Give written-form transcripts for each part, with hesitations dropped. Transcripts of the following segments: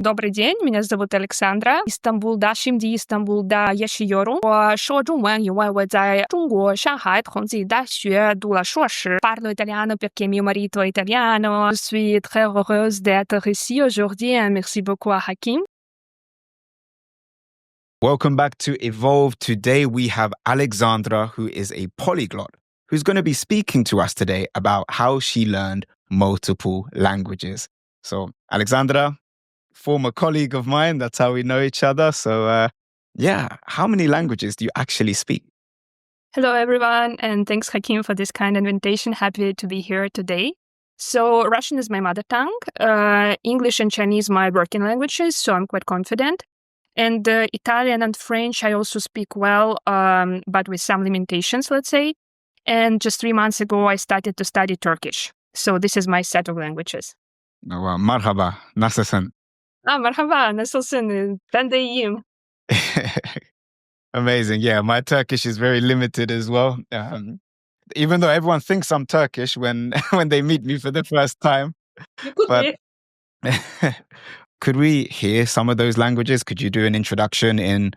Добрый день, меня зовут Александра. Istanbul'da, şimdi İstanbul'da yaşıyorum. 我说中文，因为我在中国上海同济大学读了硕士。Parlo italiano perché mio marito è italiano. Je suis très heureuse d'être ici aujourd'hui. Merci beaucoup à Hakim. Welcome back to Evolve. Today we have Alexandra, who is a polyglot, who's going to be speaking to us today about how she learned multiple languages. So, Alexandra, former colleague of mine, that's how we know each other. So, how many languages do you actually speak? Hello, everyone, and thanks, Hakim, for this kind invitation. Happy to be here today. So, Russian is my mother tongue. English and Chinese my working languages, so I'm quite confident. And Italian and French I also speak well, but with some limitations, let's say. And just 3 months ago, I started to study Turkish. So this is my set of languages. Oh, wow. Marhaba, nasılsın? Merhaba, nasılsın? Ben de iyiyim. Amazing. Yeah, my Turkish is very limited as well. Even though everyone thinks I'm Turkish when they meet me for the first time. You could But be. could we hear some of those languages? Could you do an introduction in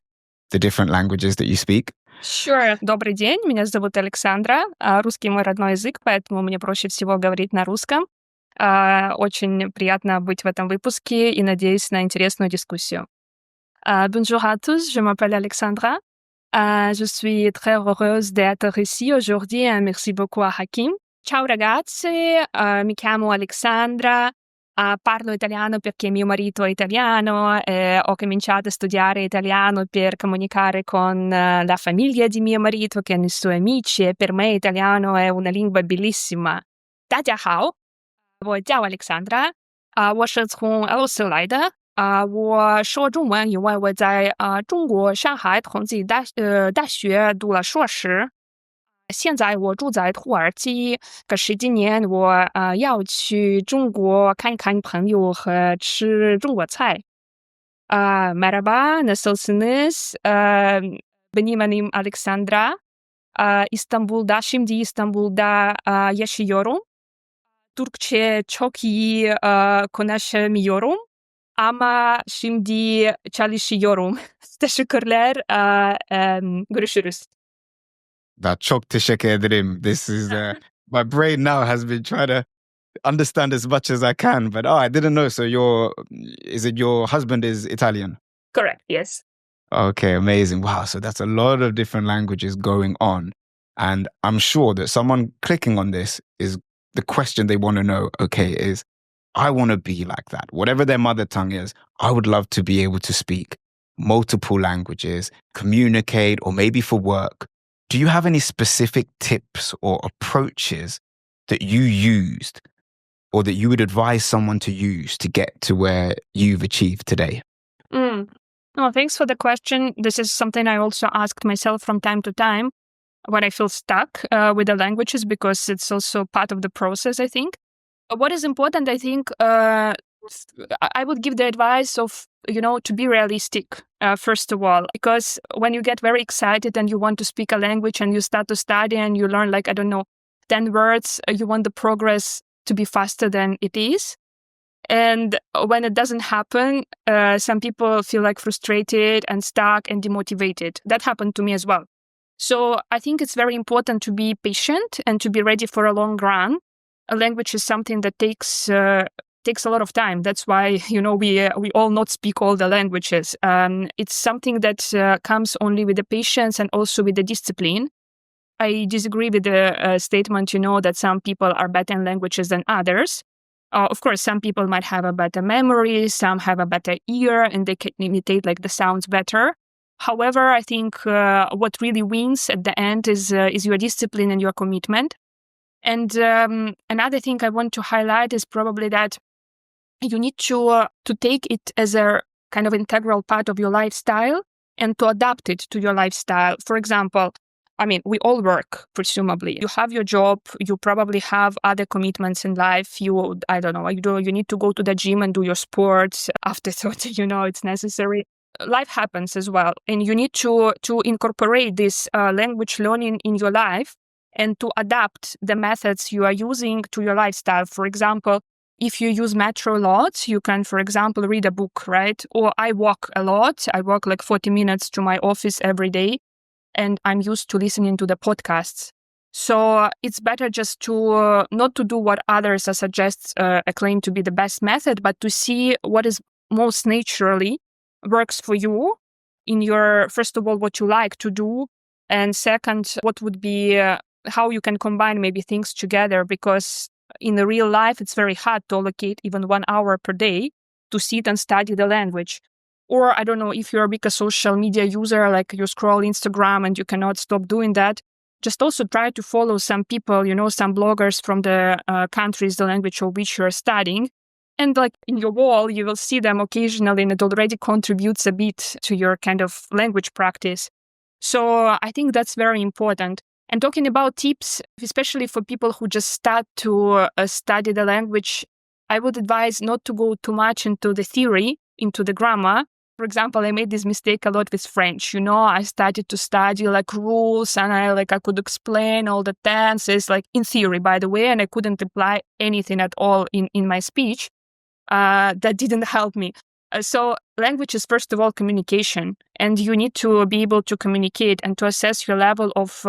the different languages that you speak? Sure. Добрый день, меня зовут Александра. Русский мой родной язык, поэтому мне проще всего говорить на русском. Очень приятно быть в этом выпуске и надеюсь на интересную дискуссию. Bonjour à tous, je m'appelle Alexandra. Je suis très heureuse d'être ici aujourd'hui. Merci beaucoup à Hakim. Ciao ragazzi, mi chiamo Alexandra. Parlo italiano perché mio marito è italiano e ho cominciato a studiare italiano per comunicare con la famiglia di mio marito, con i suoi amici, e per me italiano è una lingua bellissima. 大家好，我叫 Alexandra，我是从俄罗斯来的，我说中文，因为我在中国上海同济大学读了硕士。现在我住在土耳其，可是今年我要去中国看看朋友和吃中国菜。Merhaba, nasılsınız? Benim adım Alexandra. İstanbul'da, şimdi İstanbul'da yaşıyorum. Türkçe çok iyi konuşamıyorum ama şimdi çalışıyorum. Teşekkürler. Görüşürüz. That çok teşekkür ederim. This is my brain now has been trying to understand as much as I can, but I didn't know. So your husband is Italian? Correct, yes. Okay, amazing. Wow, so that's a lot of different languages going on. And I'm sure that someone clicking on this is the question they want to know, okay, is I want to be like that. Whatever their mother tongue is, I would love to be able to speak multiple languages, communicate, or maybe for work. Do you have any specific tips or approaches that you used or that you would advise someone to use to get to where you've achieved today? No, thanks for the question. This is something I also asked myself from time to time when I feel stuck with the languages, because it's also part of the process, I think. What is important, I think, I would give the advice of, to be realistic, first of all, because when you get very excited and you want to speak a language and you start to study and you learn 10 words, you want the progress to be faster than it is. And when it doesn't happen, some people feel frustrated and stuck and demotivated. That happened to me as well. So I think it's very important to be patient and to be ready for a long run. A language is something that takes a lot of time. That's why, we all not speak all the languages. It's something that comes only with the patience and also with the discipline. I disagree with the statement, that some people are better in languages than others. Of course, some people might have a better memory, some have a better ear, and they can imitate the sounds better. However, I think what really wins at the end is your discipline and your commitment. And another thing I want to highlight is probably that you need to take it as a kind of integral part of your lifestyle and to adapt it to your lifestyle. For example, we all work, presumably. You have your job, you probably have other commitments in life. You need to go to the gym and do your sports after 30, it's necessary. Life happens as well. And you need to incorporate this language learning in your life and to adapt the methods you are using to your lifestyle. For example, if you use metro a lot, you can, for example, read a book, right? Or I walk a lot. I walk like 40 minutes to my office every day, and I'm used to listening to the podcasts. So it's better just to not to do what others suggest claim to be the best method, but to see what is most naturally works for you in your, first of all, what you like to do, and second, what would be how you can combine maybe things together, because in the real life, it's very hard to allocate even 1 hour per day to sit and study the language. Or I don't know, if you're a big social media user, like you scroll Instagram and you cannot stop doing that, just also try to follow some people, some bloggers from the countries, the language of which you're studying. And like in your wall, you will see them occasionally, and it already contributes a bit to your kind of language practice. So I think that's very important. And talking about tips, especially for people who just start to study the language, I would advise not to go too much into the theory, into the grammar. For example, I made this mistake a lot with French. I started to study like rules, and I could explain all the tenses, like in theory, by the way, and I couldn't apply anything at all in my speech. That didn't help me. So language is, first of all, communication, and you need to be able to communicate and to assess your level of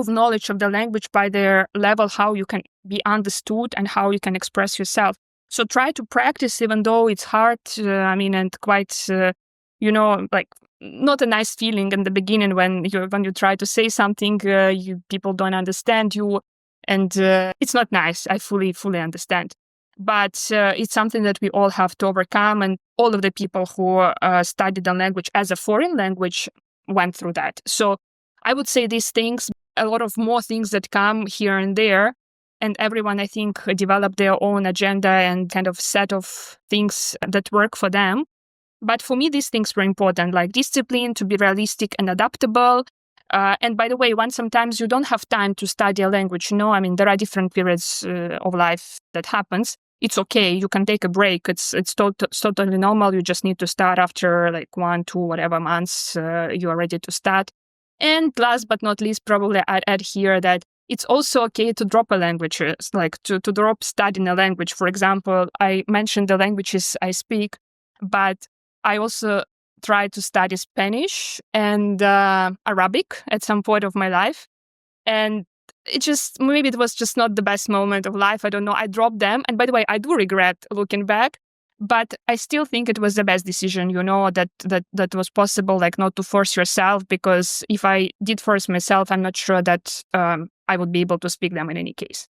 knowledge of the language by their level, how you can be understood and how you can express yourself. So try to practice, even though it's hard, and quite, like not a nice feeling in the beginning when you try to say something, people don't understand you, and it's not nice. I fully understand. But it's something that we all have to overcome, and all of the people who studied the language as a foreign language went through that. So I would say these things, a lot of more things that come here and there, and everyone, I think, developed their own agenda and kind of set of things that work for them. But for me, these things were important, like discipline, to be realistic and adaptable. And by the way, when sometimes you don't have time to study a language, there are different periods of life that happens. It's okay. You can take a break. It's totally normal. You just need to start after like 1, 2, whatever months you are ready to start. And last but not least, probably I'd add here that it's also okay to drop a language, like to drop studying a language. For example, I mentioned the languages I speak, but I also tried to study Spanish and Arabic at some point of my life. And maybe it was just not the best moment of life. I don't know. I dropped them. And by the way, I do regret looking back, but I still think it was the best decision, that was possible, like not to force yourself, because if I did force myself, I'm not sure that I would be able to speak them in any case.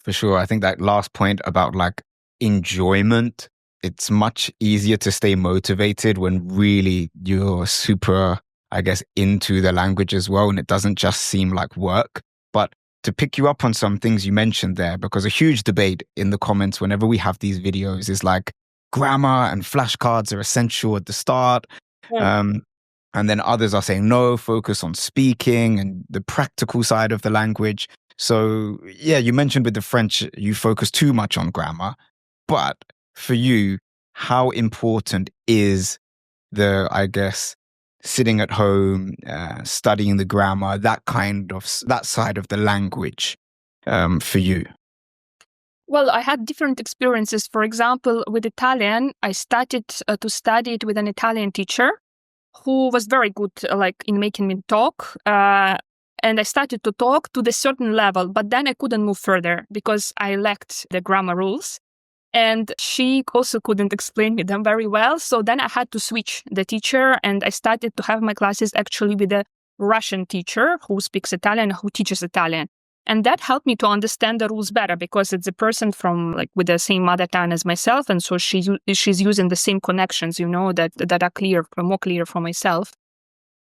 For sure. I think that last point about like enjoyment, it's much easier to stay motivated when really you're super, I guess, into the language as well, and it doesn't just seem like work. But to pick you up on some things you mentioned there, because a huge debate in the comments whenever we have these videos is like grammar and flashcards are essential at the start. Yeah. And then others are saying, no, focus on speaking and the practical side of the language. So yeah, you mentioned with the French, you focus too much on grammar. But for you, how important is I guess, sitting at home, studying the grammar, that side of the language for you? Well, I had different experiences. For example, with Italian, I started to study it with an Italian teacher who was very good, in making me talk. And I started to talk to the certain level, but then I couldn't move further because I lacked the grammar rules. And she also couldn't explain me them very well. So then I had to switch the teacher, and I started to have my classes actually with a Russian teacher who speaks Italian, who teaches Italian. And that helped me to understand the rules better, because it's a person from with the same mother tongue as myself. And so she's using the same connections, that are more clear for myself.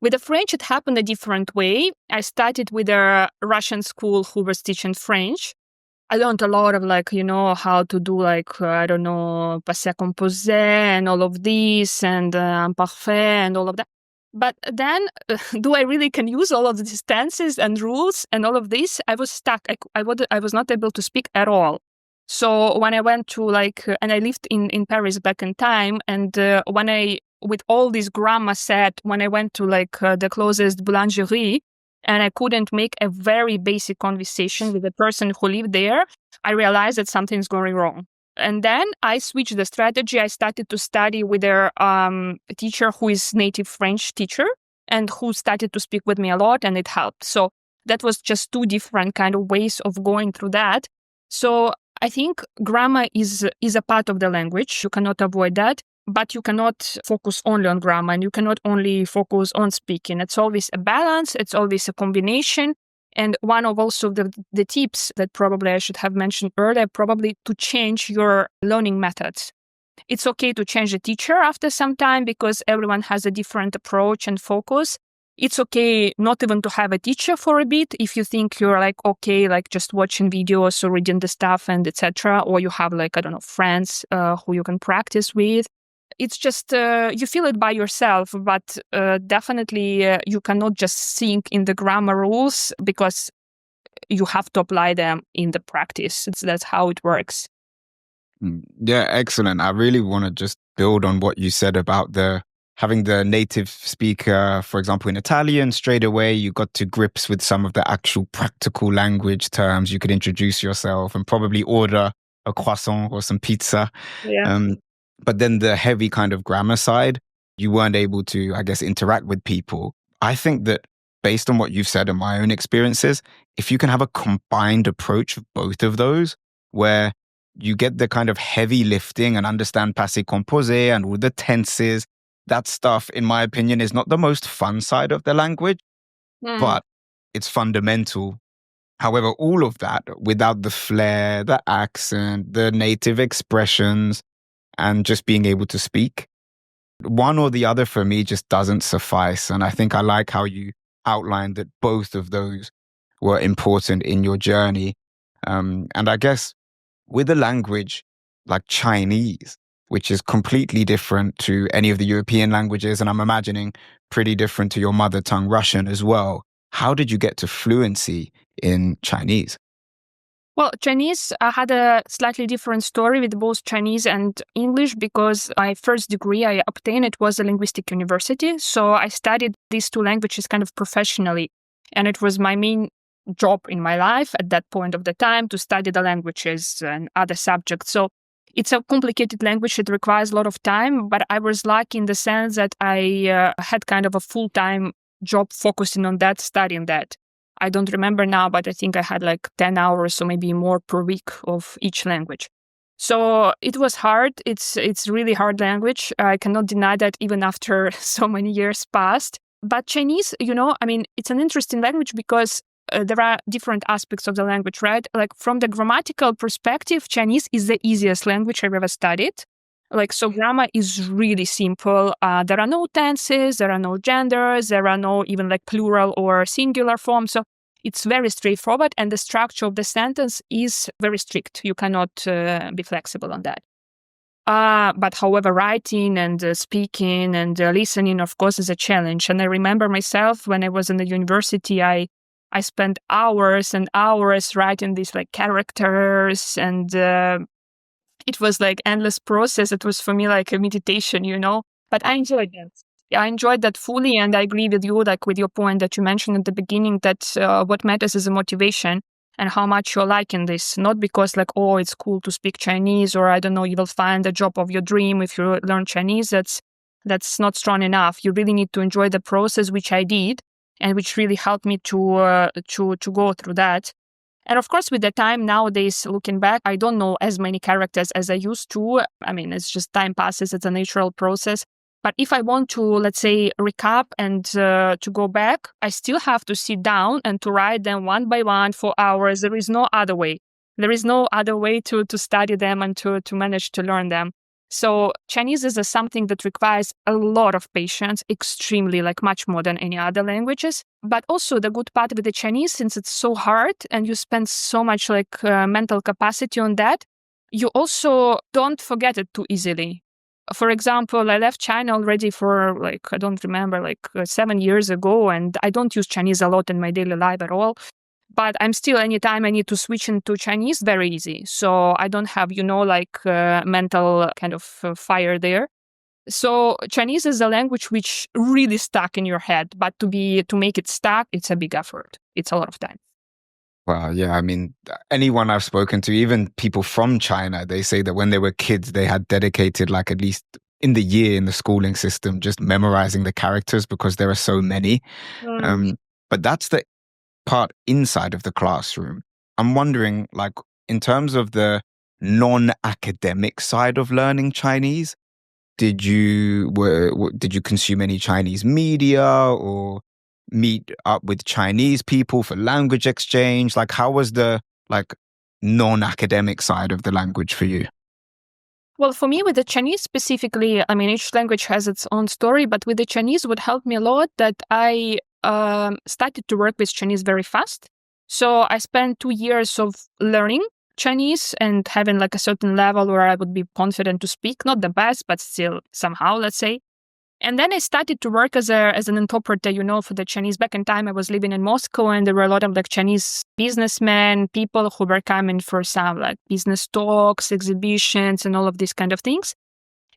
With the French, it happened a different way. I started with a Russian school who was teaching French. I learned a lot of how to do passé composé and all of this, and imparfait and all of that. But then, do I really can use all of these tenses and rules and all of this? I was stuck. I was not able to speak at all. So when I went to and I lived in Paris back in time, and with all this grammar set, when I went to the closest boulangerie, and I couldn't make a very basic conversation with the person who lived there, I realized that something's going wrong. And then I switched the strategy. I started to study with a teacher who is native French teacher and who started to speak with me a lot, and it helped. So that was just two different kind of ways of going through that. So I think grammar is a part of the language. You cannot avoid that, but you cannot focus only on grammar, and you cannot only focus on speaking. It's always a balance. It's always a combination. And one of also the tips that probably I should have mentioned earlier, probably to change your learning methods. It's okay to change the teacher after some time because everyone has a different approach and focus. It's okay not even to have a teacher for a bit if you think you're like, okay, like just watching videos or reading the stuff and etc. Or you have like, I don't know, friends who you can practice with. It's just, you feel it by yourself, but definitely you cannot just sink in the grammar rules because you have to apply them in the practice. That's how it works. Yeah, excellent. I really want to just build on what you said about having the native speaker, for example, in Italian, straight away you got to grips with some of the actual practical language terms. You could introduce yourself and probably order a croissant or some pizza. Yeah. But then the heavy kind of grammar side, you weren't able to, I guess, interact with people. I think that based on what you've said and my own experiences, if you can have a combined approach of both of those, where you get the kind of heavy lifting and understand passé composé and all the tenses, that stuff, in my opinion, is not the most fun side of the language, but it's fundamental. However, all of that without the flair, the accent, the native expressions, and just being able to speak, one or the other for me just doesn't suffice. And I think I like how you outlined that both of those were important in your journey. And I guess with a language like Chinese, which is completely different to any of the European languages, and I'm imagining pretty different to your mother tongue Russian as well, how did you get to fluency in Chinese? Well, Chinese, I had a slightly different story with both Chinese and English because my first degree I obtained, it was a linguistic university. So I studied these two languages kind of professionally. And it was my main job in my life at that point of the time to study the languages and other subjects. So it's a complicated language. It requires a lot of time, but I was lucky in the sense that I had kind of a full-time job focusing on that, studying that. I don't remember now, but I think I had like 10 hours or maybe more per week of each language. So it was hard. It's really hard language. I cannot deny that even after so many years passed. But Chinese, I mean, it's an interesting language because there are different aspects of the language, right? Like from the grammatical perspective, Chinese is the easiest language I've ever studied. Like, so grammar is really simple. There are no tenses, there are no genders, there are no even like plural or singular forms. So it's very straightforward, and the structure of the sentence is very strict. You cannot be flexible on that. But however, writing and speaking and listening, of course, is a challenge. And I remember myself when I was in the university, I spent hours and hours writing these like characters, and it was like endless process. It was for me like a meditation, but I enjoyed that. I enjoyed that fully. And I agree with you, like with your point that you mentioned at the beginning, that what matters is the motivation and how much you're liking this. Not because like, oh, it's cool to speak Chinese, or I don't know, you will find the job of your dream if you learn Chinese. That's not strong enough. You really need to enjoy the process, which I did, and which really helped me to go through that. And of course, with the time nowadays, looking back, I don't know as many characters as I used to. I mean, it's just time passes. It's a natural process. But if I want to, let's say, recap and to go back, I still have to sit down and to write them one by one for hours. There is no other way. There is no other way to study them and to manage to learn them. So Chinese is something that requires a lot of patience, extremely, like much more than any other languages. But also the good part with the Chinese, since it's so hard and you spend so much like mental capacity on that, you also don't forget it too easily. For example, I left China already for like, I don't remember, like 7 years ago, and I don't use Chinese a lot in my daily life at all. But I'm still, anytime I need to switch into Chinese, very easy. So I don't have, like mental kind of fire there. So Chinese is a language which really stuck in your head, but to make it stuck, it's a big effort. It's a lot of time. Wow, yeah. I mean, anyone I've spoken to, even people from China, they say that when they were kids, they had dedicated like at least in the year in the schooling system, just memorizing the characters because there are so many. Mm. Um, but that's the part inside of the classroom. I'm wondering, like, in terms of the non-academic side of learning Chinese, did you consume any Chinese media or meet up with Chinese people for language exchange? Like, how was the like non-academic side of the language for you? Well, for me, with the Chinese specifically, I mean, each language has its own story, but with the Chinese, what helped me a lot that I started to work with Chinese very fast. So I spent 2 years of learning Chinese and having like a certain level where I would be confident to speak, not the best, but still somehow, let's say. And then I started to work as an interpreter, for the Chinese. Back in time, I was living in Moscow, and there were a lot of like Chinese businessmen, people who were coming for some like business talks, exhibitions, and all of these kind of things.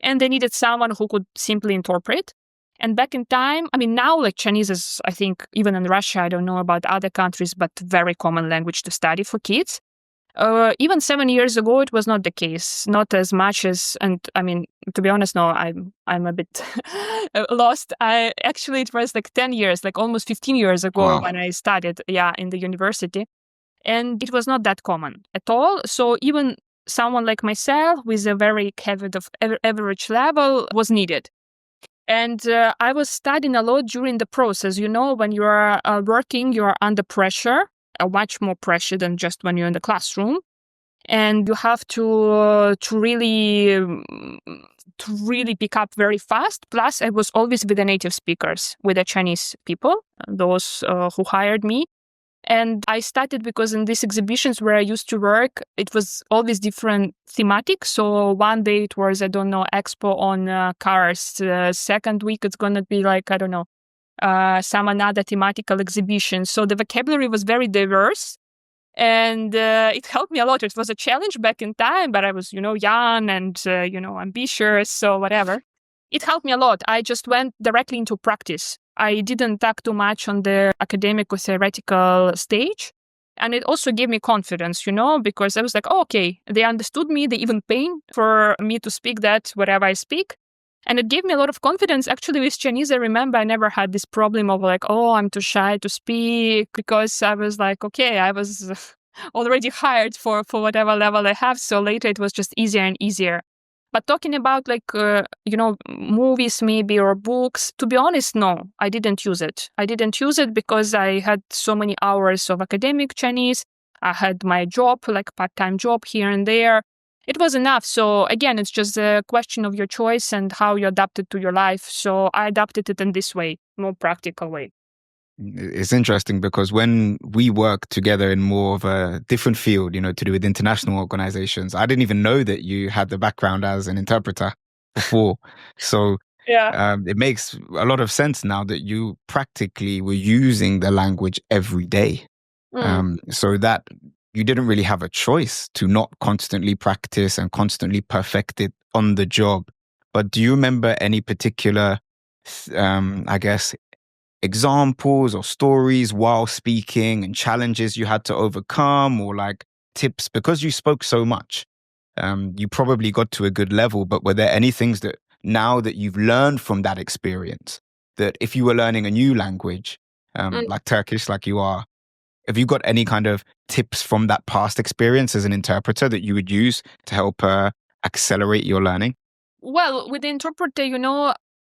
And they needed someone who could simply interpret. And back in time, I mean, now like Chinese is, I think, even in Russia, I don't know about other countries, but very common language to study for kids. Even 7 years ago, it was not the case, not as much as, and I mean, to be honest, no, I'm a bit lost. Actually, it was like 10 years, like almost 15 years ago Wow. when I studied, in the university. And it was not that common at all. So even someone like myself with a very heavy of average level was needed. And I was studying a lot during the process. When you are working, you are under pressure, much more pressure than just when you're in the classroom, and you have to really pick up very fast. Plus, I was always with the native speakers, with the Chinese people, those who hired me. And I started because in these exhibitions where I used to work, it was always different thematic. So one day it was, I don't know, expo on cars. Second week it's going to be like, I don't know, some another thematical exhibition. So the vocabulary was very diverse. And it helped me a lot. It was a challenge back in time, but I was, young and, ambitious, so whatever. It helped me a lot. I just went directly into practice. I didn't talk too much on the academic or theoretical stage. And it also gave me confidence, because I was like, oh, okay, they understood me. They even paid for me to speak that wherever I speak. And it gave me a lot of confidence. Actually, with Chinese, I remember I never had this problem of like, oh, I'm too shy to speak, because I was like, okay, I was already hired for whatever level I have. So later it was just easier and easier. But talking about like, movies maybe or books, to be honest, no, I didn't use it. I didn't use it because I had so many hours of academic Chinese. I had my job, like part-time job here and there. It was enough. So again, it's just a question of your choice and how you adapt it to your life. So I adapted it in this way, more practical way. It's interesting because when we work together in more of a different field, to do with international organizations, I didn't even know that you had the background as an interpreter before. So Yeah. it makes a lot of sense now that you practically were using the language every day. Mm. So that you didn't really have a choice to not constantly practice and constantly perfect it on the job. But do you remember any particular, I guess, examples or stories while speaking and challenges you had to overcome, or like tips? Because you spoke so much, you probably got to a good level, but were there any things that now that you've learned from that experience, that if you were learning a new language, Mm. like Turkish, like you are, have you got any kind of tips from that past experience as an interpreter that you would use to help accelerate your learning? Well, with the interpreter,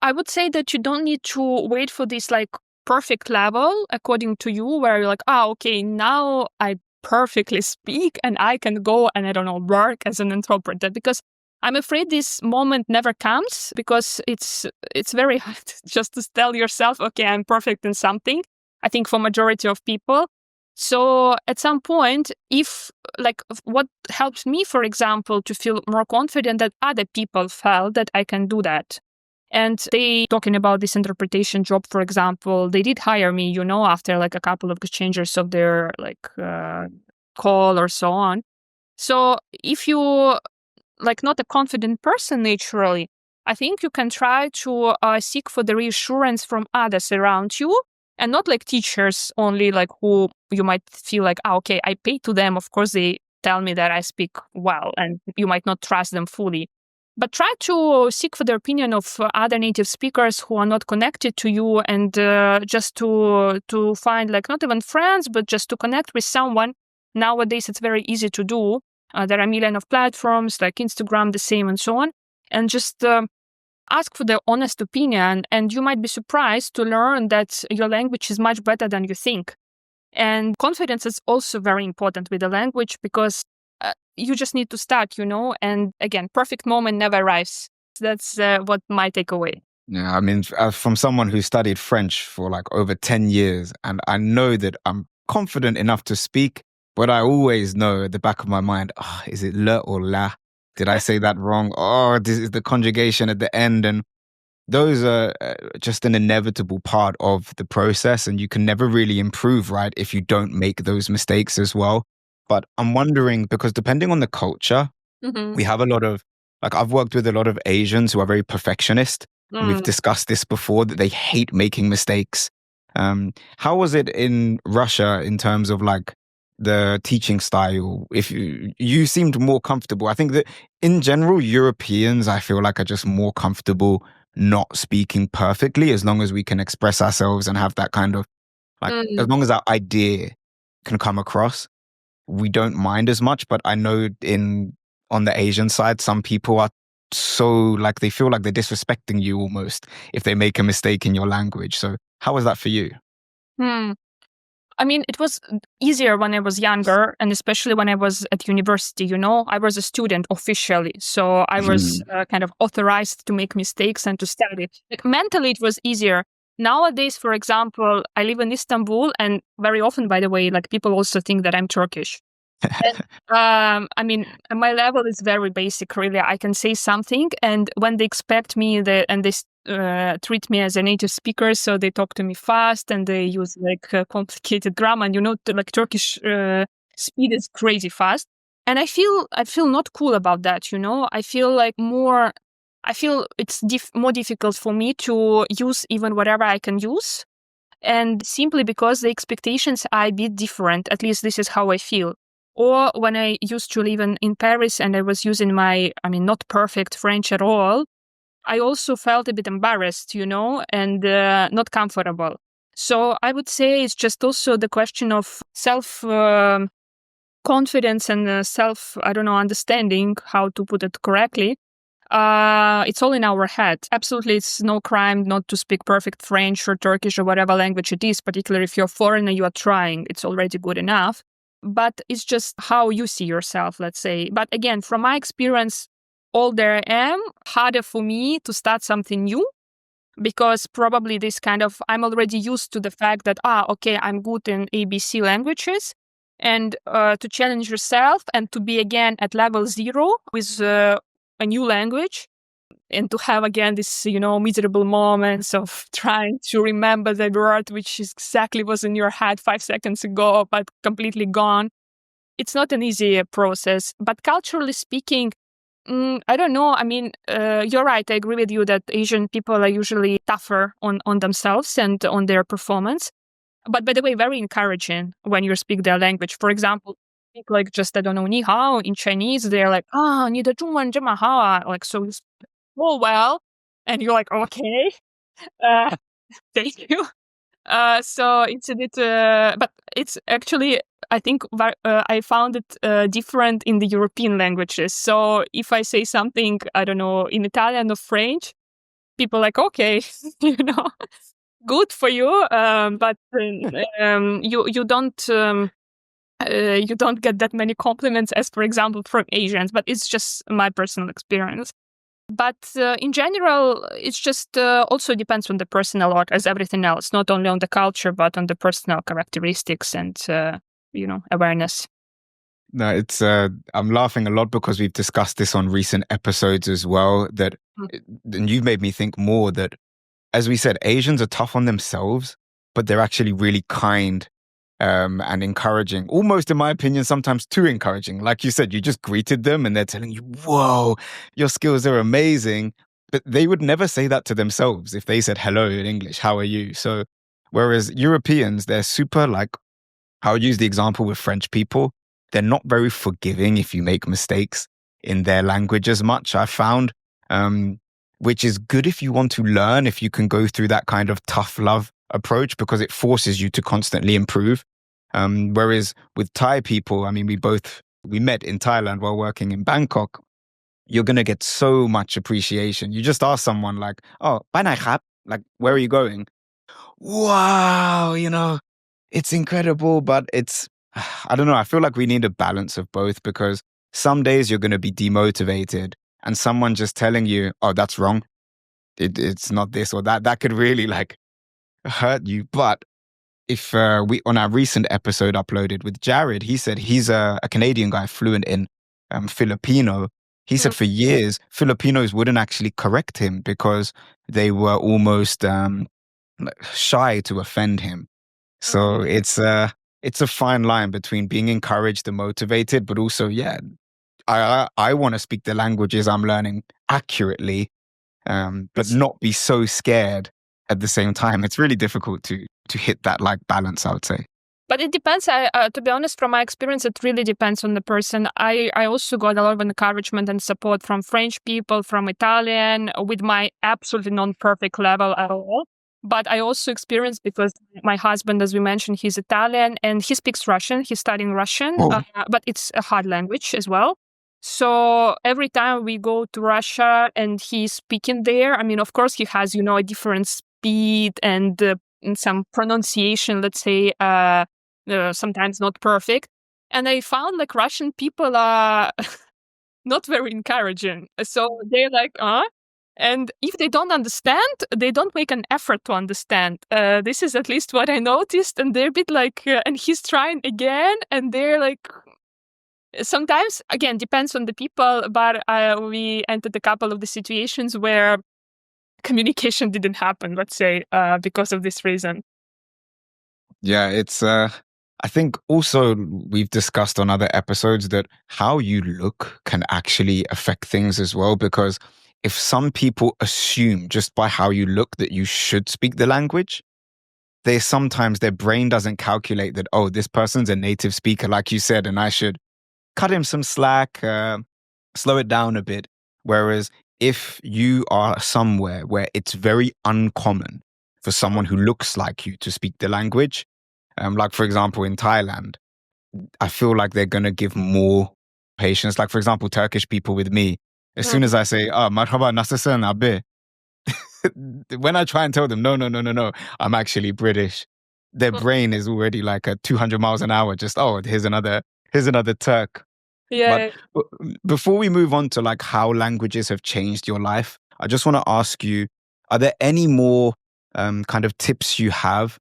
I would say that you don't need to wait for this like perfect level according to you, where you're like, okay, now I perfectly speak and I can go and I don't know, work as an interpreter, because I'm afraid this moment never comes, because it's very hard just to tell yourself, okay, I'm perfect in something. I think for majority of people. So at some point, if like what helps me, for example, to feel more confident that other people felt that I can do that. And they talking about this interpretation job, for example, they did hire me, after like a couple of exchanges of their like call or so on. So if you like not a confident person naturally, I think you can try to seek for the reassurance from others around you, and not like teachers only, like who you might feel like, okay, I pay to them. Of course, they tell me that I speak well, and you might not trust them fully. But try to seek for the opinion of other native speakers who are not connected to you, and just to find like not even friends, but just to connect with someone. Nowadays, it's very easy to do. There are a million of platforms like Instagram, the same, and so on. And just ask for their honest opinion, and you might be surprised to learn that your language is much better than you think. And confidence is also very important with the language, because you just need to start, and again, perfect moment never arrives. That's what my takeaway. Yeah, I mean, from someone who studied French for like over 10 years, and I know that I'm confident enough to speak, but I always know at the back of my mind, oh, is it le or la? Did I say that wrong? Oh, this is the conjugation at the end. And those are just an inevitable part of the process. And you can never really improve, right, if you don't make those mistakes as well. But I'm wondering, because depending on the culture, Mm-hmm. we have a lot of, like, I've worked with a lot of Asians who are very perfectionist. And we've discussed this before, that they hate making mistakes. How was it in Russia in terms of like the teaching style? If you seemed more comfortable, I think that in general, Europeans, I feel like, are just more comfortable not speaking perfectly, as long as we can express ourselves and have that kind of like, as long as our idea can come across, we don't mind as much. But I know on the Asian side, some people are so like, they feel like they're disrespecting you almost if they make a mistake in your language. So how was that for you? I mean, it was easier when I was younger, and especially when I was at university. I was a student officially, so I was kind of authorized to make mistakes and to study. Like mentally, it was easier. Nowadays, for example, I live in Istanbul, and very often, by the way, like people also think that I'm Turkish. And, I mean, my level is very basic, really. I can say something, and when they expect me, and they treat me as a native speaker, so they talk to me fast, and they use like complicated grammar. And like Turkish speed is crazy fast, and I feel not cool about that. I feel like more. I feel it's more difficult for me to use even whatever I can use, and simply because the expectations are a bit different. At least this is how I feel. Or when I used to live in Paris and I was using not perfect French at all, I also felt a bit embarrassed, and not comfortable. So I would say it's just also the question of self confidence and understanding how to put it correctly. It's all in our head. Absolutely, it's no crime not to speak perfect French or Turkish or whatever language it is, particularly if you're foreigner, you are trying. It's already good enough. But it's just how you see yourself, let's say. But again, from my experience, older I am, harder for me to start something new, because probably I'm already used to the fact that, okay, I'm good in ABC languages. And to challenge yourself and to be again at level 0 with a new language, and to have again this, miserable moments of trying to remember the word which exactly was in your head 5 seconds ago, but completely gone. It's not an easy process. But culturally speaking, I don't know. I mean, you're right. I agree with you that Asian people are usually tougher on themselves and on their performance. But by the way, very encouraging when you speak their language. For example, speak like just, I don't know, ni hao in Chinese. They're like, 你的中文这么好啊. Like, so you speak so well. And you're like, okay, uh, thank you. So it's a bit, but it's actually, I think I found it different in the European languages. So if I say something, I don't know, in Italian or French, people are like, okay, good for you. But you don't. You don't get that many compliments as, for example, from Asians, but it's just my personal experience. But in general, it's just also depends on the person a lot, as everything else, not only on the culture, but on the personal characteristics and, awareness. No, it's I'm laughing a lot because we've discussed this on recent episodes as well, and you've made me think more that, as we said, Asians are tough on themselves, but they're actually really kind and encouraging. Almost, in my opinion, sometimes too encouraging. Like you said, you just greeted them and they're telling you, whoa, your skills are amazing. but they would never say that to themselves if they said hello in English, how are you? So whereas Europeans, they're super like, I'll use the example with French people. They're not very forgiving if you make mistakes in their language as much, I found, which is good if you want to learn, if you can go through that kind of tough love approach, because it forces you to constantly improve. Whereas with Thai people, I mean, we met in Thailand while working in Bangkok. You're going to get so much appreciation. You just ask someone like, oh, bye nai krap? Like, where are you going? Wow, it's incredible, but I don't know. I feel like we need a balance of both, because some days you're going to be demotivated and someone just telling you, oh, that's wrong. It's not this or that. That could really like hurt you. But if we, on our recent episode uploaded with Jared, he said he's a Canadian guy fluent in Filipino. He said for years, Filipinos wouldn't actually correct him because they were almost shy to offend him. So it's a fine line between being encouraged and motivated, but also, yeah, I want to speak the languages I'm learning accurately, but not be so scared at the same time. It's really difficult to hit that like balance, I would say. But it depends. To be honest, from my experience, it really depends on the person. I also got a lot of encouragement and support from French people, from Italian, with my absolutely non-perfect level at all. But I also experienced, because my husband, as we mentioned, he's Italian and he speaks Russian. He's studying Russian, but it's a hard language as well. So every time we go to Russia and he's speaking there, I mean, of course, he has, a different speed and some pronunciation, let's say, sometimes not perfect. And I found like Russian people are not very encouraging. So they're like, and if they don't understand, they don't make an effort to understand. This is at least what I noticed. And they're a bit like, and he's trying again. And they're like, sometimes, again, depends on the people. But we entered a couple of the situations where communication didn't happen, let's say, because of this reason. Yeah, it's, I think also we've discussed on other episodes that how you look can actually affect things as well, because if some people assume just by how you look that you should speak the language, sometimes their brain doesn't calculate that, oh, this person's a native speaker, like you said, and I should cut him some slack, slow it down a bit. Whereas if you are somewhere where it's very uncommon for someone who looks like you to speak the language, like for example in Thailand, I feel like they're going to give more patience. Like for example, Turkish people with me, as soon as I say, marhaba nasılsın abi, when I try and tell them, no, I'm actually British, their brain is already like at 200 miles an hour. Just, oh, here's another Turk. Yeah. But before we move on to like how languages have changed your life, I just want to ask you, are there any more kind of tips you have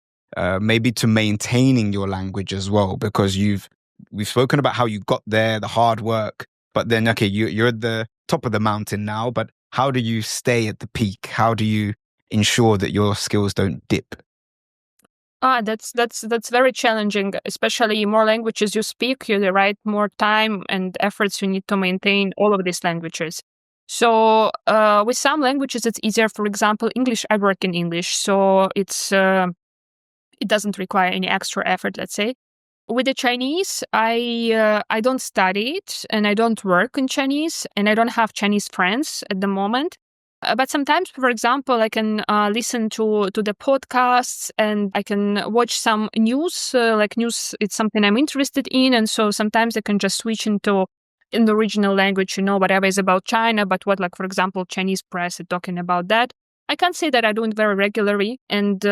maybe to maintaining your language as well? Because we've spoken about how you got there, the hard work, but then, okay, you're at the top of the mountain now, but how do you stay at the peak? How do you ensure that your skills don't dip? That's very challenging, especially more languages you speak, right? More time and efforts you need to maintain all of these languages. So with some languages, it's easier. For example, English, I work in English, so it doesn't require any extra effort, let's say. With the Chinese, I don't study it and I don't work in Chinese and I don't have Chinese friends at the moment. But sometimes, for example, I can listen to the podcasts and I can watch some news. Like news, it's something I'm interested in. And so sometimes I can just switch in the original language, whatever is about China, but what, like, for example, Chinese press is talking about that. I can't say that I do it very regularly. And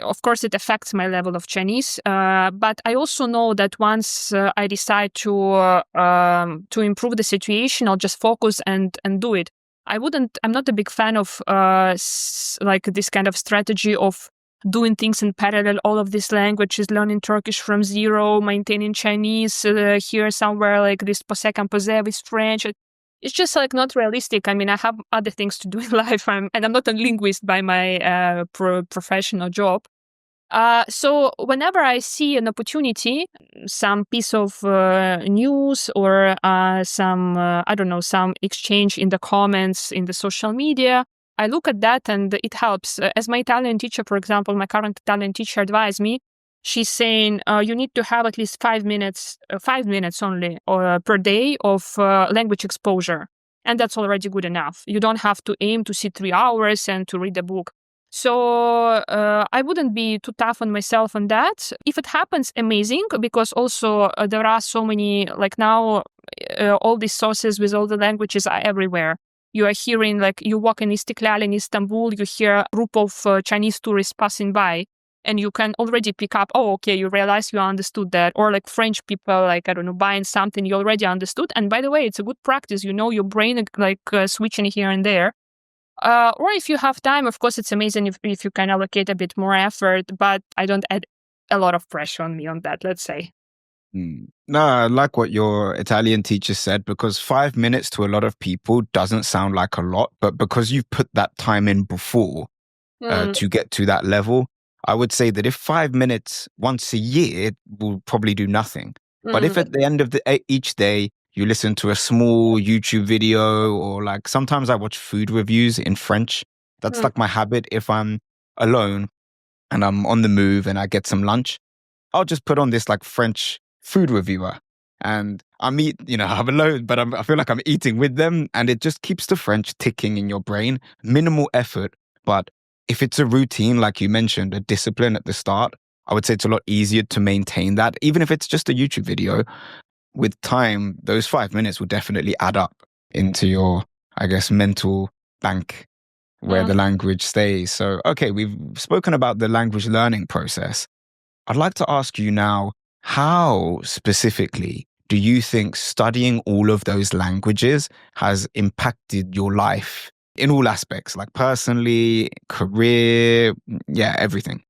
of course, it affects my level of Chinese. But I also know that once I decide to improve the situation, I'll just focus and do it. I'm not a big fan of like this kind of strategy of doing things in parallel, all of these languages, learning Turkish from zero, maintaining Chinese here somewhere, like this second posé with French. It's just like not realistic. I mean, I have other things to do in life, and I'm not a linguist by my professional job. So whenever I see an opportunity, some piece of news or some exchange in the comments in the social media, I look at that and it helps. As my Italian teacher, for example, my current Italian teacher advised me, she's saying you need to have at least 5 minutes only per day of language exposure. And that's already good enough. You don't have to aim to sit 3 hours and to read a book. So I wouldn't be too tough on myself on that. If it happens, amazing, because also there are so many, like now, all these sources with all the languages are everywhere. You are hearing, like, you walk in Istiklal in Istanbul, you hear a group of Chinese tourists passing by, and you can already pick up, oh, okay, you realize you understood that. Or like French people, like, I don't know, buying something you already understood. And by the way, it's a good practice. You know, your brain switching here and there. Or if you have time, of course, it's amazing if you can allocate a bit more effort, but I don't add a lot of pressure on me on that, let's say. No, I like what your Italian teacher said, because 5 minutes to a lot of people doesn't sound like a lot, but because you've put that time in before to get to that level, I would say that if 5 minutes once a year will probably do nothing. But if at the end of each day, you listen to a small YouTube video, or like sometimes I watch food reviews in French. That's like my habit. If I'm alone and I'm on the move and I get some lunch, I'll just put on this like French food reviewer and I'm I'm alone, but I feel like I'm eating with them, and it just keeps the French ticking in your brain. Minimal effort. But if it's a routine, like you mentioned, a discipline at the start, I would say it's a lot easier to maintain that. Even if it's just a YouTube video, with time, those 5 minutes will definitely add up into your, I guess, mental bank where the language stays. So, okay, we've spoken about the language learning process. I'd like to ask you now, how specifically do you think studying all of those languages has impacted your life in all aspects, like personally, career, everything?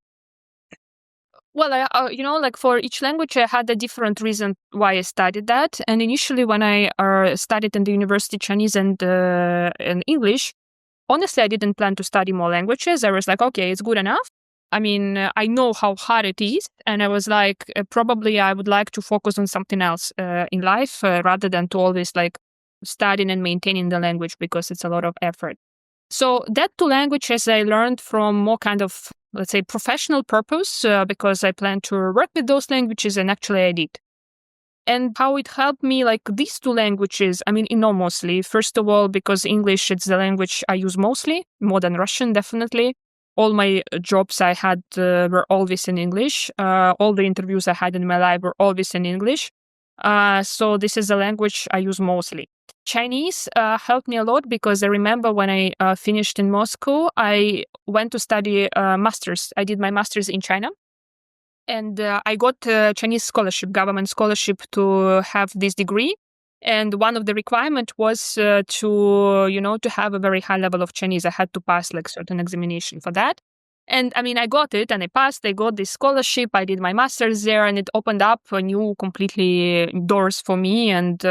Well, like for each language, I had a different reason why I studied that. And initially, when I studied in the university Chinese and English, honestly, I didn't plan to study more languages. I was like, okay, it's good enough. I mean, I know how hard it is. And I was like, probably I would like to focus on something else in life rather than to always like studying and maintaining the language, because it's a lot of effort. So that two languages I learned from more kind of, let's say, professional purpose, because I plan to work with those languages, and actually I did. And how it helped me, like these two languages, I mean, enormously. First of all, because English, it's the language I use mostly, more than Russian, definitely. All my jobs I had were always in English. All the interviews I had in my life were always in English. So this is the language I use mostly. Chinese helped me a lot, because I remember when I finished in Moscow, I went to study master's. I did my master's in China. And I got a Chinese scholarship, government scholarship, to have this degree. And one of the requirements was to have a very high level of Chinese. I had to pass like certain examination for that. And I mean, I got it and I passed. I got this scholarship. I did my master's there, and it opened up a new completely doors for me. And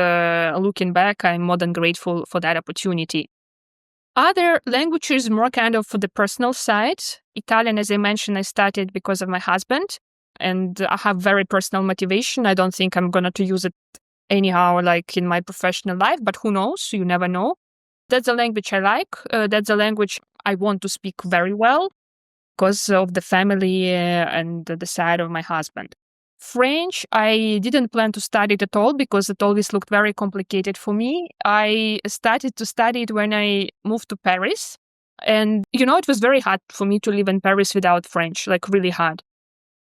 looking back, I'm more than grateful for that opportunity. Other languages, more kind of for the personal side. Italian, as I mentioned, I started because of my husband, and I have very personal motivation. I don't think I'm going to use it anyhow, like in my professional life, but who knows? You never know. That's a language I like. That's a language I want to speak very well because of the family and the side of my husband. French, I didn't plan to study it at all because it always looked very complicated for me. I started to study it when I moved to Paris. And, it was very hard for me to live in Paris without French, like really hard.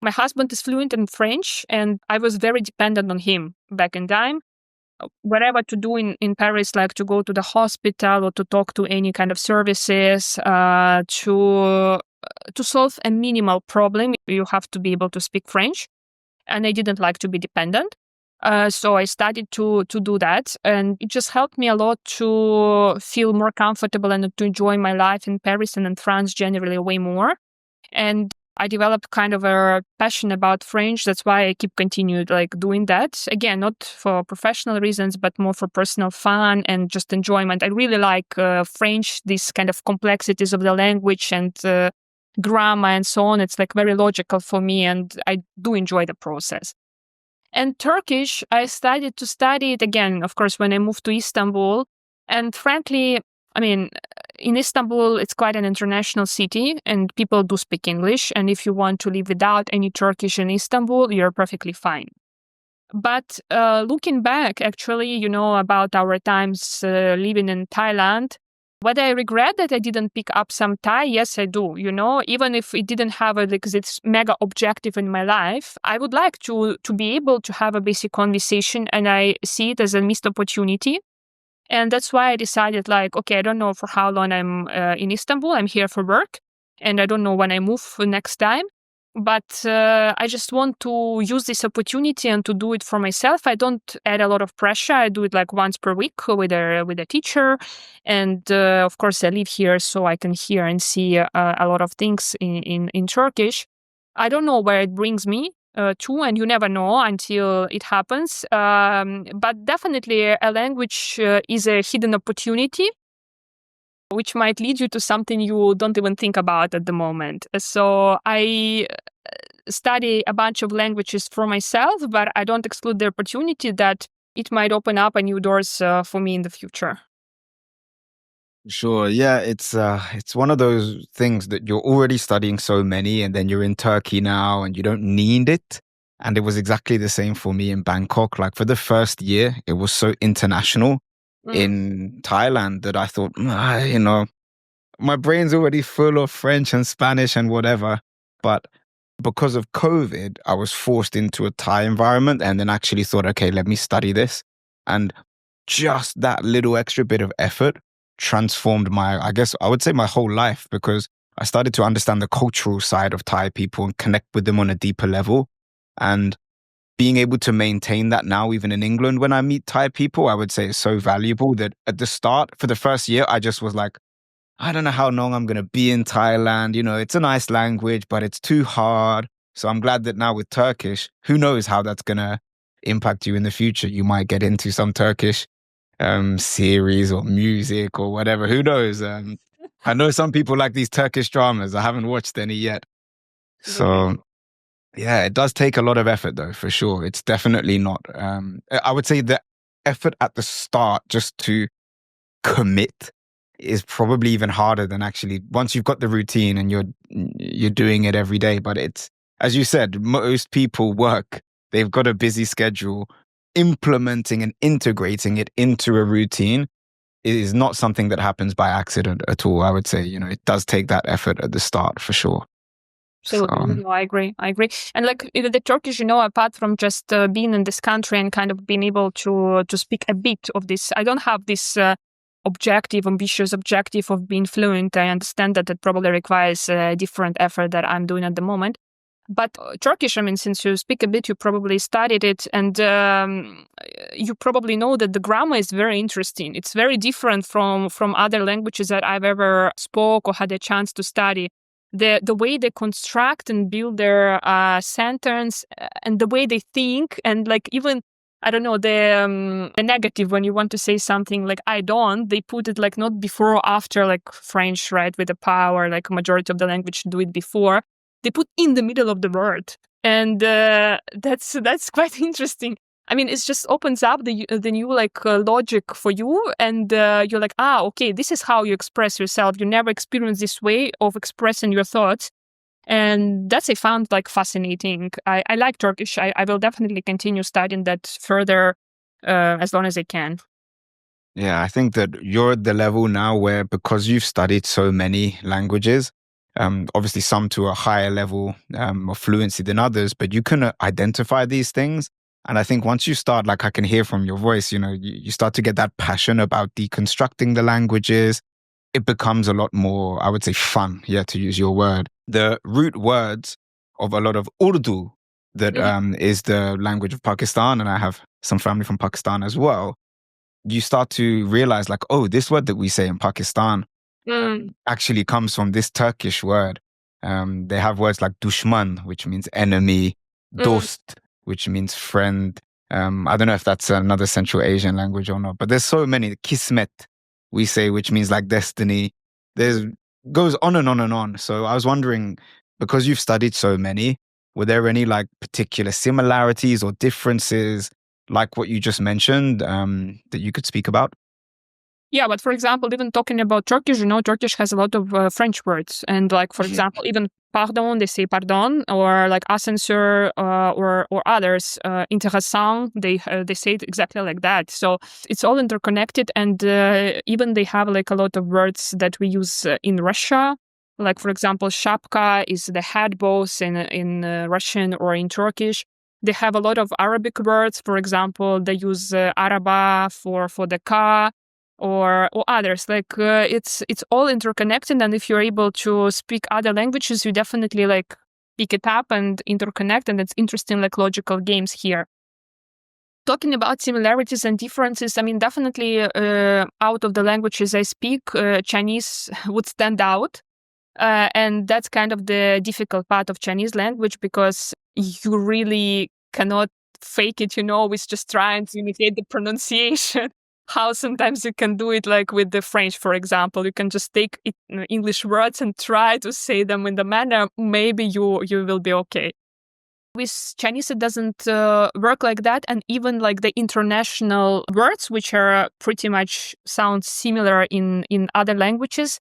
My husband is fluent in French, and I was very dependent on him back in time. Whatever to do in Paris, like to go to the hospital or to talk to any kind of services, to solve a minimal problem, you have to be able to speak French. And I didn't like to be dependent. So I started to do that. And it just helped me a lot to feel more comfortable and to enjoy my life in Paris and in France generally way more. And I developed kind of a passion about French. That's why I keep continued like doing that. Again, not for professional reasons, but more for personal fun and just enjoyment. I really like French, these kind of complexities of the language and grammar and so on. It's like very logical for me, and I do enjoy the process. And Turkish, I started to study it again, of course, when I moved to Istanbul. And frankly, I mean, in Istanbul, it's quite an international city and people do speak English. And if you want to live without any Turkish in Istanbul, you're perfectly fine. But looking back, actually, about our times living in Thailand, whether I regret that I didn't pick up some Thai, yes, I do. Even if it didn't have this mega objective in my life, I would like to be able to have a basic conversation, and I see it as a missed opportunity. And that's why I decided, okay, I don't know for how long I'm in Istanbul. I'm here for work, and I don't know when I move next time. But I just want to use this opportunity and to do it for myself. I don't add a lot of pressure. I do it like once per week with a teacher. And of course, I live here, so I can hear and see a lot of things in Turkish. I don't know where it brings me to, and you never know until it happens. But definitely a language is a hidden opportunity, which might lead you to something you don't even think about at the moment. So I study a bunch of languages for myself, but I don't exclude the opportunity that it might open up a new doors for me in the future. Sure. Yeah, it's one of those things that you're already studying so many, and then you're in Turkey now, and you don't need it. And it was exactly the same for me in Bangkok. Like for the first year, it was so international in Thailand that I thought, my brain's already full of French and Spanish and whatever. But because of COVID, I was forced into a Thai environment, and then actually thought, okay, let me study this. And just that little extra bit of effort transformed I guess I would say my whole life, because I started to understand the cultural side of Thai people and connect with them on a deeper level. And being able to maintain that now, even in England, when I meet Thai people, I would say is so valuable that at the start, for the first year, I just was like, I don't know how long I'm going to be in Thailand. It's a nice language, but it's too hard. So I'm glad that now with Turkish, who knows how that's going to impact you in the future. You might get into some Turkish series or music or whatever. Who knows? I know some people like these Turkish dramas. I haven't watched any yet. So yeah, it does take a lot of effort though, for sure. It's definitely not, I would say the effort at the start just to commit is probably even harder than actually once you've got the routine and you're doing it every day. But it's, as you said, most people they've got a busy schedule. Implementing and integrating it into a routine is not something that happens by accident at all. I would say, it does take that effort at the start for sure. Absolutely. No, I agree. And like the Turkish, apart from just being in this country and kind of being able to speak a bit of this, I don't have this ambitious objective of being fluent. I understand that it probably requires a different effort that I'm doing at the moment. But Turkish, since you speak a bit, you probably studied it, and you probably know that the grammar is very interesting. It's very different from other languages that I've ever spoke or had a chance to study. The way they construct and build their sentence, and the way they think, and like even, I don't know, the negative when you want to say something like I don't, they put it like not before or after, like French, right, with the power, like majority of the language do it before. They put in the middle of the word. And that's quite interesting. It just opens up the new logic for you. And you're like, okay, this is how you express yourself. You never experienced this way of expressing your thoughts. And that's I found fascinating. I like Turkish. I will definitely continue studying that further as long as I can. Yeah, I think that you're at the level now where, because you've studied so many languages, obviously some to a higher level of fluency than others, but you can identify these things. And I think once you start, like I can hear from your voice, you start to get that passion about deconstructing the languages. It becomes a lot more, I would say, fun, to use your word. The root words of a lot of Urdu, that is the language of Pakistan, and I have some family from Pakistan as well. You start to realize this word that we say in Pakistan actually comes from this Turkish word. They have words like dushman, which means enemy, dost, which means friend. I don't know if that's another Central Asian language or not, but there's so many. Kismet, we say, which means like destiny. There's goes on and on and on. So I was wondering, because you've studied so many, were there any like particular similarities or differences, like what you just mentioned, that you could speak about? Yeah, but for example, even talking about Turkish, Turkish has a lot of French words. And like, for example, even pardon, they say pardon, or like ascenseur, or others, intéressant, they say it exactly like that. So it's all interconnected. And even they have like a lot of words that we use in Russia. Like, for example, shapka is the head both in Russian or in Turkish. They have a lot of Arabic words. For example, they use araba for the car, or others. Like it's all interconnected, and if you're able to speak other languages, you definitely like pick it up and interconnect, and it's interesting, like logical games here. Talking about similarities and differences, I mean, definitely out of the languages I speak, Chinese would stand out. And that's kind of the difficult part of Chinese language, because you really cannot fake it, with just trying to imitate the pronunciation. How sometimes you can do it, like with the French, for example. You can just take English words and try to say them in the manner, maybe you will be okay. With Chinese, it doesn't work like that. And even like the international words, which are pretty much sound similar in other languages,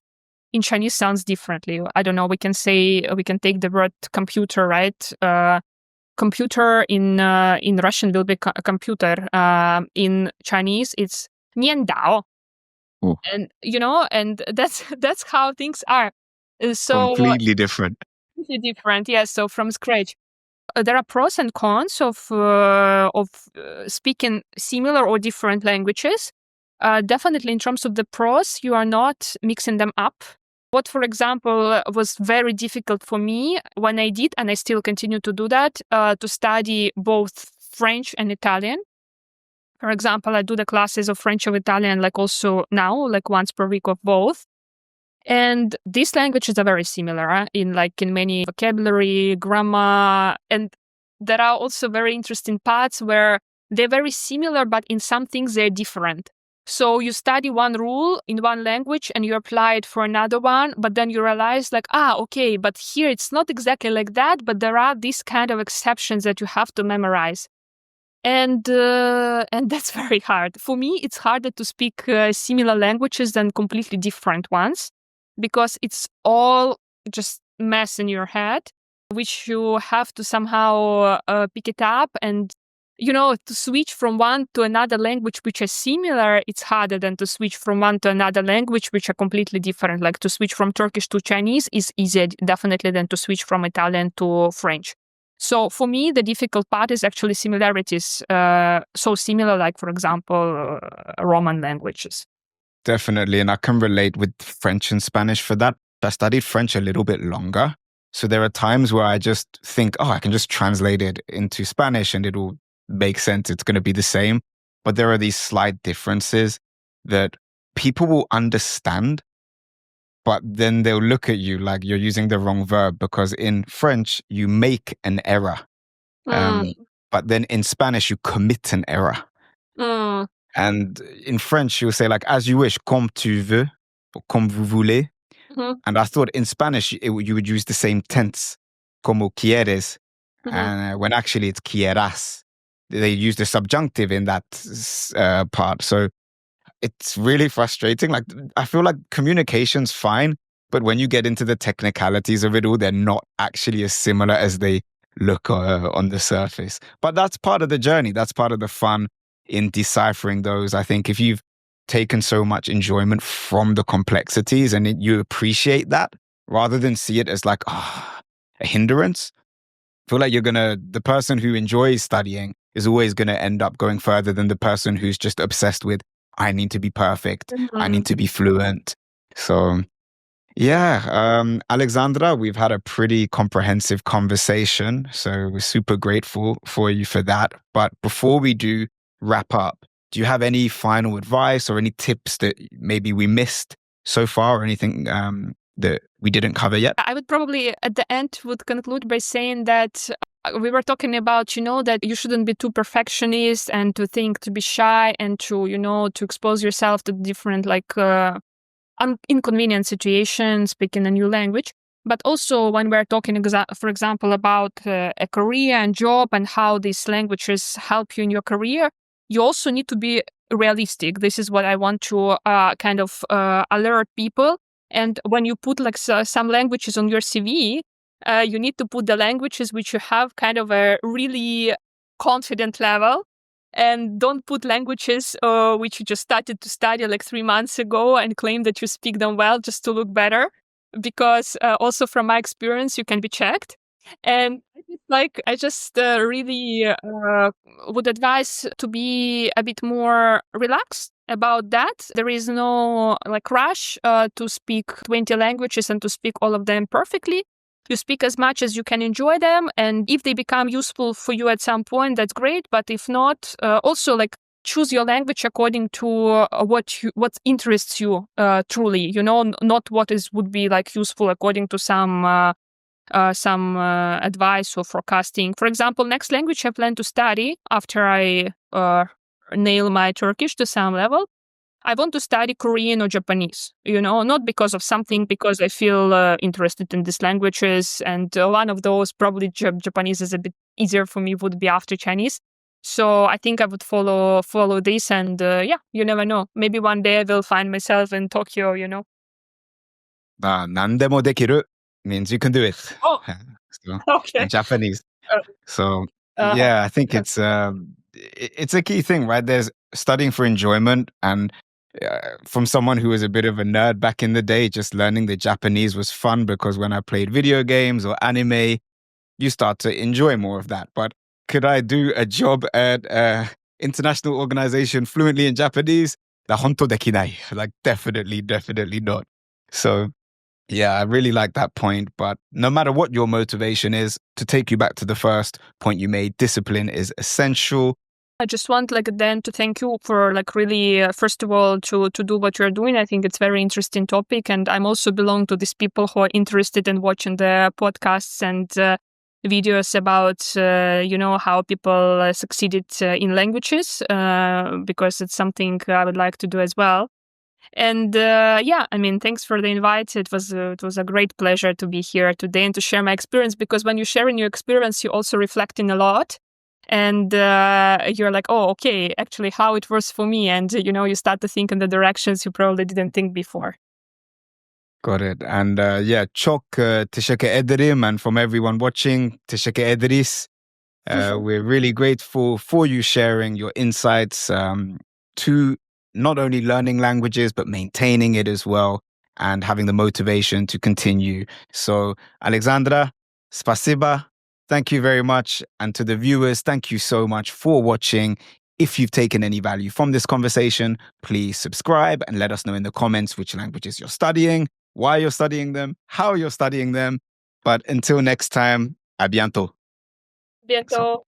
in Chinese sounds differently. I don't know, we can take the word computer, right? Computer in Russian will be computer. In Chinese, it's niandao. Oh. And, and that's how things are. So Completely different. completely different, yes. So from scratch. There are pros and cons of speaking similar or different languages. Definitely in terms of the pros, you are not mixing them up. What, for example, was very difficult for me when I did, and I still continue to do that, to study both French and Italian. For example, I do the classes of French or Italian, like also now, like once per week of both. And these languages are very similar in many vocabulary, grammar, and there are also very interesting parts where they're very similar, but in some things they're different. So you study one rule in one language and you apply it for another one, but then you realize okay, but here it's not exactly like that, but there are these kind of exceptions that you have to memorize. And that's very hard. For me, it's harder to speak similar languages than completely different ones, because it's all just mess in your head, which you have to somehow pick it up. And, to switch from one to another language which are similar, it's harder than to switch from one to another language which are completely different. Like to switch from Turkish to Chinese is easier, definitely, than to switch from Italian to French. So for me, the difficult part is actually similarities. So similar, like, for example, Roman languages. Definitely. And I can relate with French and Spanish for that. I studied French a little bit longer. So there are times where I just think, I can just translate it into Spanish and it'll make sense. It's going to be the same. But there are these slight differences that people will understand, but then they'll look at you like you're using the wrong verb, because in French, you make an error. But then in Spanish, you commit an error. And in French, you'll say like, as you wish, comme tu veux, or comme vous voulez. And I thought in Spanish, you would use the same tense, como quieres, and when actually it's quieras. They use the subjunctive in that part. So it's really frustrating. Like, I feel like communication's fine, but when you get into the technicalities of it all, they're not actually as similar as they look on the surface. But that's part of the journey. That's part of the fun in deciphering those. I think if you've taken so much enjoyment from the complexities and you appreciate that, rather than see it as like a hindrance, I feel like the person who enjoys studying is always going to end up going further than the person who's just obsessed with, I need to be perfect, I need to be fluent. So yeah, Alexandra, we've had a pretty comprehensive conversation, so we're super grateful for you for that. But before we do wrap up, do you have any final advice or any tips that maybe we missed so far, or anything that we didn't cover yet? I would probably at the end would conclude by saying that we were talking about, that you shouldn't be too perfectionist and to be shy and to expose yourself to different inconvenient situation speaking a new language. But also when we're talking, for example, about a career and job and how these languages help you in your career, you also need to be realistic. This is what I want to kind of alert people. And when you put like some languages on your CV, you need to put the languages which you have kind of a really confident level. And don't put languages which you just started to study like 3 months ago and claim that you speak them well just to look better. Because also from my experience, you can be checked. And I just really would advise to be a bit more relaxed about that. There is no like rush to speak 20 languages and to speak all of them perfectly. You speak as much as you can enjoy them. And if they become useful for you at some point, that's great. But if not, also like choose your language according to what interests you truly, not what would be like useful according to some advice or forecasting. For example, next language I plan to study after I nail my Turkish to some level, I want to study Korean or Japanese, not because of something, because I feel interested in these languages. And one of those, probably Japanese is a bit easier for me, would be after Chinese. So I think I would follow this. And you never know. Maybe one day I will find myself in Tokyo, 何でもできる means you can do it. Oh, So, okay. in Japanese. Uh, So yeah, I think it's a key thing, right? There's studying for enjoyment, and from someone who was a bit of a nerd back in the day, just learning the Japanese was fun because when I played video games or anime, you start to enjoy more of that. But could I do a job at an international organization fluently in Japanese? Da honto dekinai. Like definitely not. So yeah, I really like that point. But no matter what your motivation is, to take you back to the first point you made, discipline is essential. I just want then to thank you for really, first of all, to do what you're doing. I think it's very interesting topic. And I'm also belong to these people who are interested in watching the podcasts and videos about, how people succeeded in languages, because it's something I would like to do as well. And thanks for the invite. It was a great pleasure to be here today and to share my experience, because when you're sharing your experience, you're also reflecting a lot. And you're like, oh, okay, actually how it was for me. And, you start to think in the directions you probably didn't think before. Got it. And çok teşekkür ederim. And from everyone watching, teşekkür ederiz. We're really grateful for you sharing your insights to not only learning languages, but maintaining it as well and having the motivation to continue. So, Alexandra, spasiba. Thank you very much. And to the viewers, thank you so much for watching. If you've taken any value from this conversation, please subscribe and let us know in the comments which languages you're studying, why you're studying them, how you're studying them. But until next time, a bientôt. Bientôt.